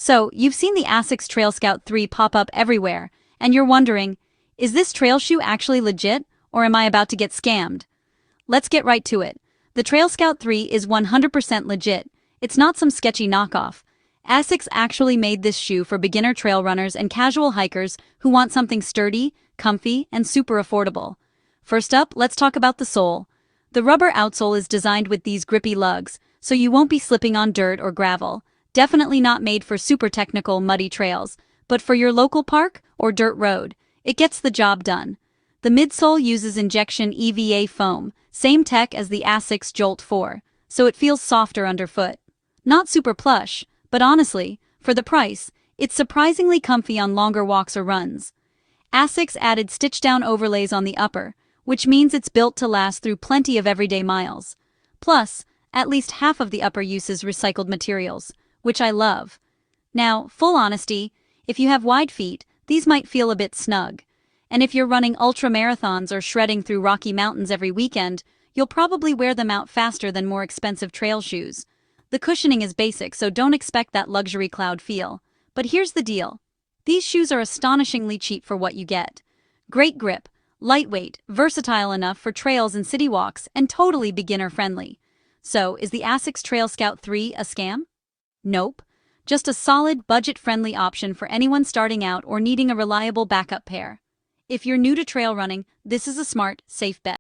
So, you've seen the ASICS Trail Scout 3 pop up everywhere, and you're wondering, is this trail shoe actually legit, or am I about to get scammed? Let's get right to it. The Trail Scout 3 is 100% legit. It's not some sketchy knockoff. ASICS actually made this shoe for beginner trail runners and casual hikers who want something sturdy, comfy, and super affordable. First up, let's talk about the sole. The rubber outsole is designed with these grippy lugs, so you won't be slipping on dirt or gravel. Definitely not made for super technical, muddy trails, but for your local park or dirt road, it gets the job done. The midsole uses injection EVA foam, same tech as the ASICS Jolt 4, so it feels softer underfoot. Not super plush, but honestly, for the price, it's surprisingly comfy on longer walks or runs. ASICS added stitch-down overlays on the upper, which means it's built to last through plenty of everyday miles. Plus, at least half of the upper uses recycled materials, which I love. Now, full honesty, if you have wide feet, these might feel a bit snug. And if you're running ultra-marathons or shredding through Rocky Mountains every weekend, you'll probably wear them out faster than more expensive trail shoes. The cushioning is basic, so don't expect that luxury cloud feel. But here's the deal. These shoes are astonishingly cheap for what you get. Great grip, lightweight, versatile enough for trails and city walks, and totally beginner-friendly. So, is the ASICS Trail Scout 3 a scam? Nope. Just a solid, budget-friendly option for anyone starting out or needing a reliable backup pair. If you're new to trail running, this is a smart, safe bet.